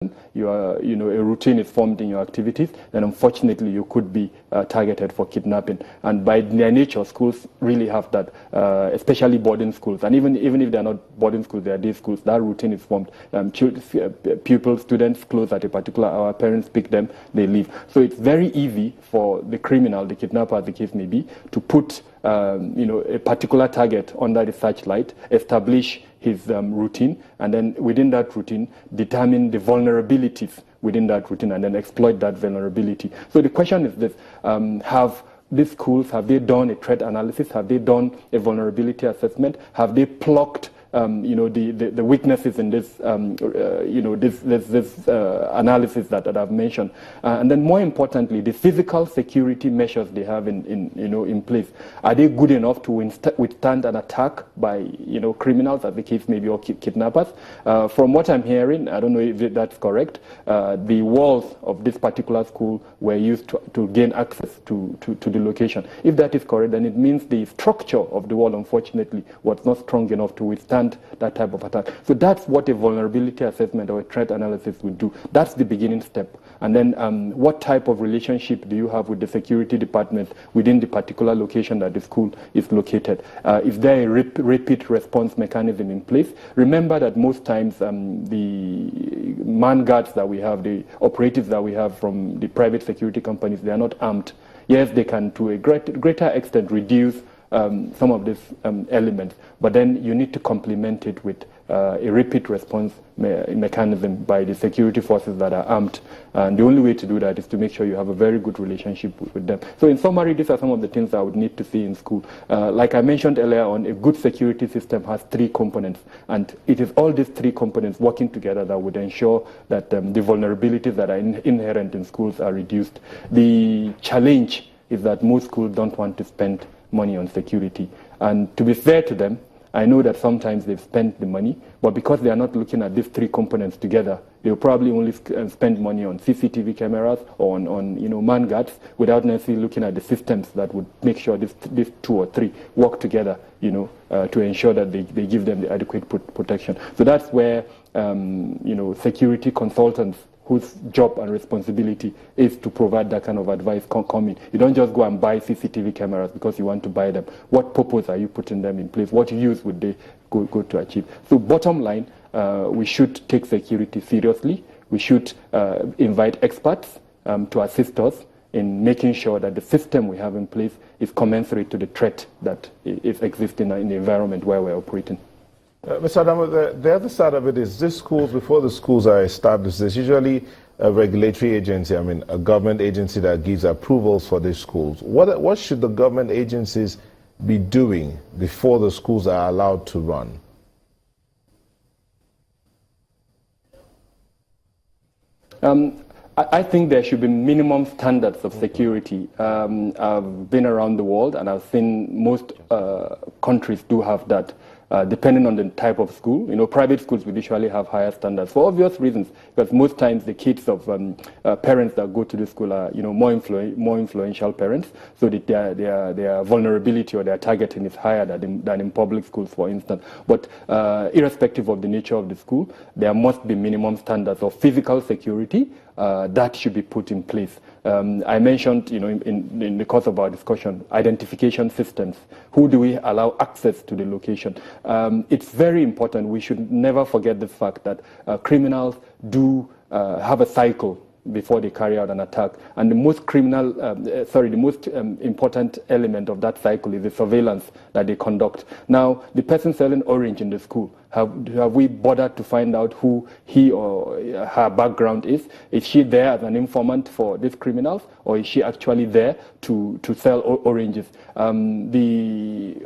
a routine is formed in your activities, then unfortunately you could be targeted for kidnapping. And by their nature, schools really have that, especially boarding schools. And even if they're not boarding schools, they are day schools, that routine is formed. Pupils, students close at a particular hour, parents pick them, they leave. So it's very easy for the criminal, the kidnapper as the case may be, to put a particular target under the searchlight, establish his routine, and then within that routine determine the vulnerabilities within that routine and then exploit that vulnerability. So the question is this: have these schools, have they done a threat analysis? Have they done a vulnerability assessment? Have they plucked the weaknesses in this this analysis that I've mentioned, and then more importantly, the physical security measures they have in place, are they good enough to withstand an attack by criminals, as the case may be, or kidnappers? From what I'm hearing, I don't know if that's correct. The walls of this particular school were used to gain access to the location. If that is correct, then it means the structure of the wall, unfortunately, was not strong enough to withstand that type of attack. So that's what a vulnerability assessment or a threat analysis would do. That's the beginning step. And then what type of relationship do you have with the security department within the particular location that the school is located? Is there a rapid response mechanism in place? Remember that most times the man guards that we have, the operatives that we have from the private security companies, they are not armed. Yes, they can to a greater extent reduce some of these elements, but then you need to complement it with a rapid response mechanism by the security forces that are armed. And the only way to do that is to make sure you have a very good relationship with them. So in summary, these are some of the things I would need to see in school. Like I mentioned earlier on, a good security system has three components, and it is all these three components working together that would ensure that the vulnerabilities that are inherent in schools are reduced. The challenge is that most schools don't want to spend money on security. And to be fair to them, I know that sometimes they've spent the money, but because they are not looking at these three components together, they'll probably only spend money on CCTV cameras or on man guards without necessarily looking at the systems that would make sure these two or three work together, to ensure that they give them the adequate protection. So that's where security consultants whose job and responsibility is to provide that kind of advice come in. You don't just go and buy CCTV cameras because you want to buy them. What purpose are you putting them in place? What use would they go to achieve? So bottom line, we should take security seriously. We should invite experts to assist us in making sure that the system we have in place is commensurate to the threat that is existing in the environment where we're operating. Mr. Adamo, the other side of it is these schools, before the schools are established, there's usually a regulatory agency, a government agency that gives approvals for these schools. What should the government agencies be doing before the schools are allowed to run? I think there should be minimum standards of security. I've been around the world and I've seen most countries do have that. Depending on the type of school. Private schools would usually have higher standards for obvious reasons, because most times the kids of parents that go to the school are more influential parents, so that their vulnerability or their targeting is higher than in public schools, for instance. But irrespective of the nature of the school, there must be minimum standards of physical security that should be put in place. I mentioned, in the course of our discussion, identification systems. Who do we allow access to the location? It's very important. We should never forget the fact that criminals do have a cycle before they carry out an attack. And the most important element of that cycle is the surveillance that they conduct. Now, the person selling orange in the school, have we bothered to find out who he or her background is? Is she there as an informant for these criminals, or is she actually there to sell oranges? The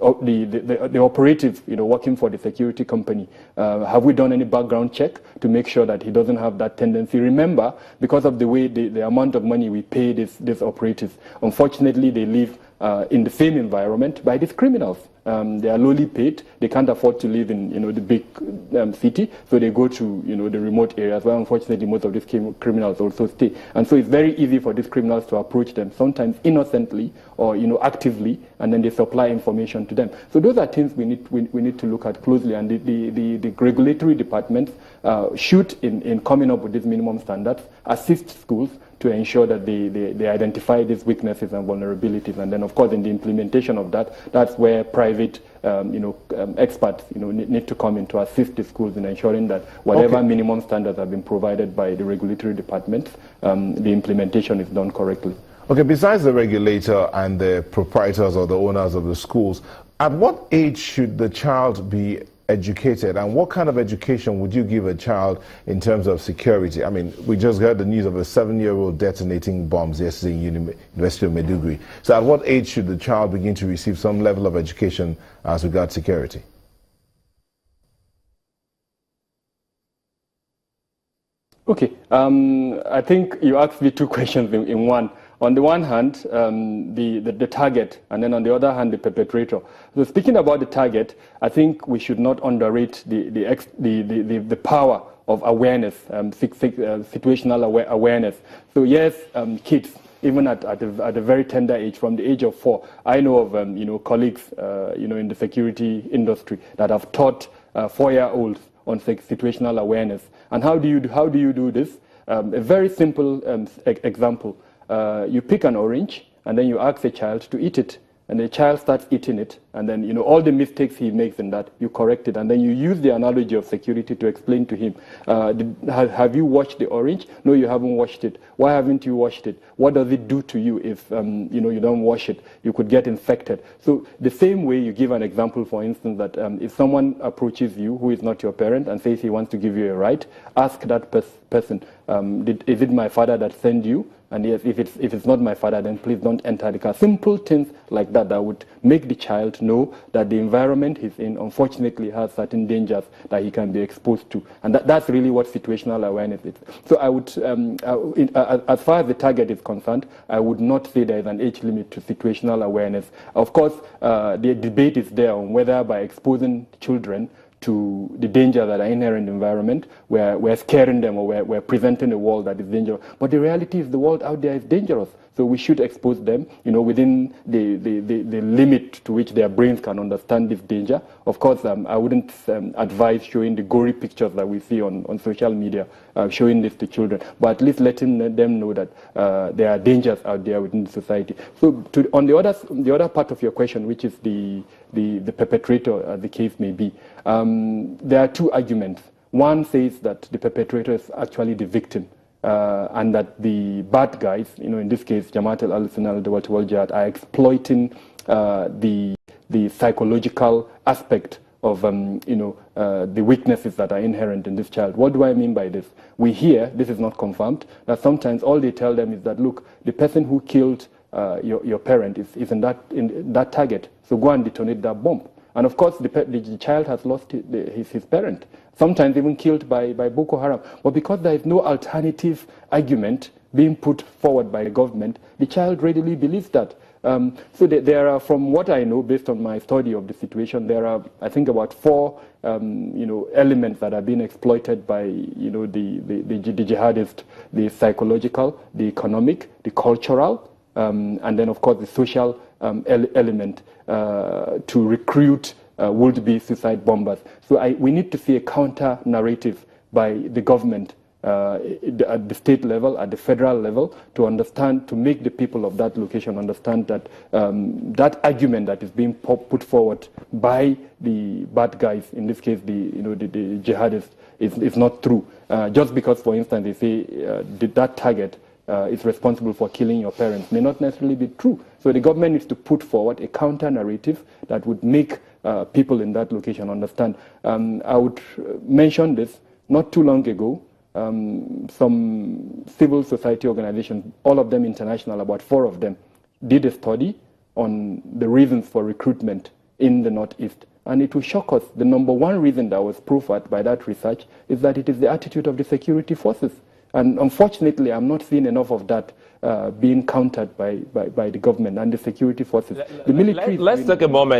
operative, working for the security company, have we done any background check to make sure that he doesn't have that tendency? Remember, because of the way the amount of money we pay these operatives, unfortunately, they live in the same environment by these criminals. They are lowly paid. They can't afford to live in, the big city, so they go to, the remote areas where, unfortunately, most of these criminals also stay. And so it's very easy for these criminals to approach them, sometimes innocently or, actively, and then they supply information to them. So those are things we need to look at closely, and the regulatory departments should, in coming up with these minimum standards, assist schools to ensure that they identify these weaknesses and vulnerabilities. And then, of course, in the implementation of that, that's where private experts need to come in to assist the schools in ensuring that whatever minimum standards have been provided by the regulatory departments, the implementation is done correctly. Okay, besides the regulator and the proprietors or the owners of the schools, at what age should the child be educated, and what kind of education would you give a child in terms of security? I mean, we just heard the news of a 7-year-old detonating bombs yesterday in University of Maiduguri. So at what age should the child begin to receive some level of education as regards security? Okay, I think you asked me two questions in one. On the one hand, the target, and then on the other hand, the perpetrator. So speaking about the target, I think we should not underrate the power of awareness, situational awareness. So yes, kids, even at a very tender age, from the age of 4, I know of colleagues in the security industry that have taught 4-year-olds on situational awareness. And how do you do this? A very simple example. You pick an orange, and then you ask the child to eat it, and the child starts eating it, and then all the mistakes he makes in that, you correct it, and then you use the analogy of security to explain to him, have you washed the orange? No, you haven't washed it. Why haven't you washed it? What does it do to you if you don't wash it? You could get infected. So the same way you give an example, for instance, that if someone approaches you who is not your parent and says he wants to give you a ride, ask that person, is it my father that sent you? And yes, if it's not my father, then please don't enter the car. Simple things like that would make the child know that the environment he's in, unfortunately, has certain dangers that he can be exposed to. And that's really what situational awareness is. So I would, as far as the target is concerned, I would not say there is an age limit to situational awareness. Of course, the debate is there on whether by exposing children to the dangers that are inherent in the environment, we're scaring them, or we're presenting a world that is dangerous. But the reality is the world out there is dangerous. So we should expose them, within the limit to which their brains can understand this danger. Of course, I wouldn't advise showing the gory pictures that we see on social media, showing this to children, but at least letting them know that there are dangers out there within society. So on the other part of your question, which is the perpetrator, as the case may be, there are two arguments. One says that the perpetrator is actually the victim, and that the bad guys, in this case, Jamaat al-Sunnah al Jihad, are exploiting the psychological aspect of the weaknesses that are inherent in this child. What do I mean by this? We hear, this is not confirmed, that sometimes all they tell them is that, look, the person who killed your parent is in that target, so go and detonate that bomb. And of course, the child has lost his parent, sometimes even killed by Boko Haram. But because there is no alternative argument being put forward by the government, the child readily believes that. So there are, from what I know, based on my study of the situation, there are, I think, about 4 elements that are being exploited by the jihadists: the psychological, the economic, the cultural, and then, of course, the social element to recruit would-be suicide bombers. So we need to see a counter-narrative by the government at the state level, at the federal level, to make the people of that location understand that that argument that is being put forward by the bad guys, in this case the jihadists, is not true. Just because, for instance, they say that target is responsible for killing your parents may not necessarily be true. So the government needs to put forward a counter-narrative that would make people in that location understand. I would mention this. Not too long ago, some civil society organizations, all of them international, about 4 of them, did a study on the reasons for recruitment in the Northeast. And it will shock us. The number 1 reason that was proved by that research is that it is the attitude of the security forces. And unfortunately, I'm not seeing enough of that being countered by the government and the security forces. The military. Let's take a moment.